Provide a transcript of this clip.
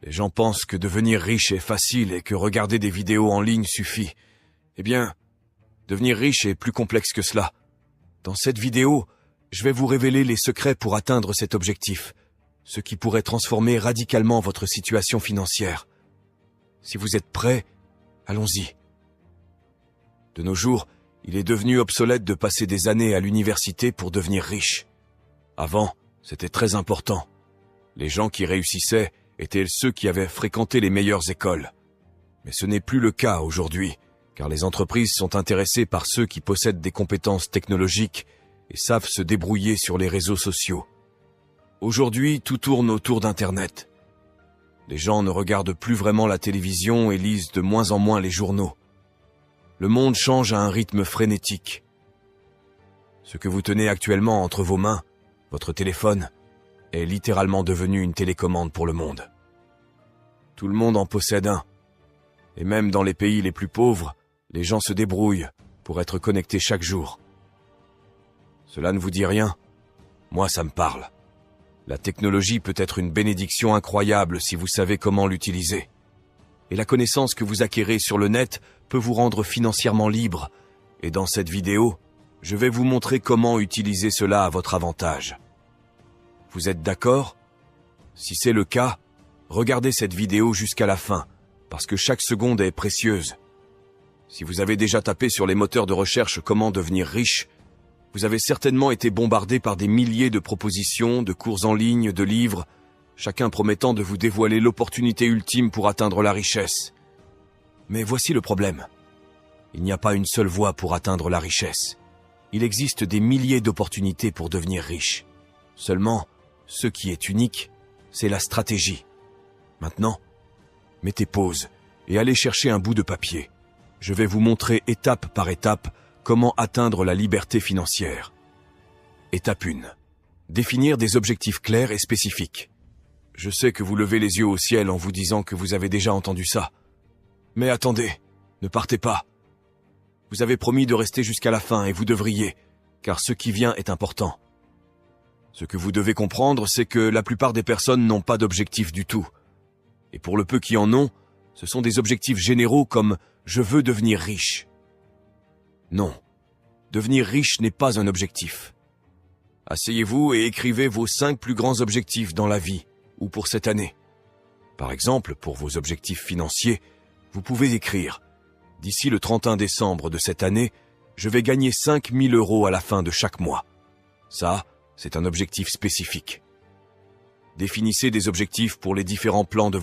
Les gens pensent que devenir riche est facile et que regarder des vidéos en ligne suffit. Eh bien, devenir riche est plus complexe que cela. Dans cette vidéo, je vais vous révéler les secrets pour atteindre cet objectif, ce qui pourrait transformer radicalement votre situation financière. Si vous êtes prêts, allons-y. De nos jours, il est devenu obsolète de passer des années à l'université pour devenir riche. Avant, c'était très important. Les gens qui réussissaient étaient ceux qui avaient fréquenté les meilleures écoles. Mais ce n'est plus le cas aujourd'hui, car les entreprises sont intéressées par ceux qui possèdent des compétences technologiques et savent se débrouiller sur les réseaux sociaux. Aujourd'hui, tout tourne autour d'Internet. Les gens ne regardent plus vraiment la télévision et lisent de moins en moins les journaux. Le monde change à un rythme frénétique. Ce que vous tenez actuellement entre vos mains, votre téléphone, est littéralement devenu une télécommande pour le monde. Tout le monde en possède un. Et même dans les pays les plus pauvres, les gens se débrouillent pour être connectés chaque jour. Cela ne vous dit rien? Moi, ça me parle. La technologie peut être une bénédiction incroyable si vous savez comment l'utiliser. Et la connaissance que vous acquérez sur le net peut vous rendre financièrement libre. Et dans cette vidéo, je vais vous montrer comment utiliser cela à votre avantage. Vous êtes d'accord? Si c'est le cas, regardez cette vidéo jusqu'à la fin, parce que chaque seconde est précieuse. Si vous avez déjà tapé sur les moteurs de recherche « Comment devenir riche », vous avez certainement été bombardé par des milliers de propositions, de cours en ligne, de livres, chacun promettant de vous dévoiler l'opportunité ultime pour atteindre la richesse. Mais voici le problème. Il n'y a pas une seule voie pour atteindre la richesse. Il existe des milliers d'opportunités pour devenir riche. Seulement, ce qui est unique, c'est la stratégie. Maintenant, mettez pause et allez chercher un bout de papier. Je vais vous montrer étape par étape comment atteindre la liberté financière. Étape 1. Définir des objectifs clairs et spécifiques. Je sais que vous levez les yeux au ciel en vous disant que vous avez déjà entendu ça. Mais attendez, ne partez pas. Vous avez promis de rester jusqu'à la fin et vous devriez, car ce qui vient est important. Ce que vous devez comprendre, c'est que la plupart des personnes n'ont pas d'objectif du tout. Et pour le peu qui en ont, ce sont des objectifs généraux comme « je veux devenir riche ». Non, devenir riche n'est pas un objectif. Asseyez-vous et écrivez vos 5 plus grands objectifs dans la vie ou pour cette année. Par exemple, pour vos objectifs financiers, vous pouvez écrire « D'ici le 31 décembre de cette année, je vais gagner 5 000 € à la fin de chaque mois. » Ça, c'est un objectif spécifique. Définissez des objectifs pour les différents plans de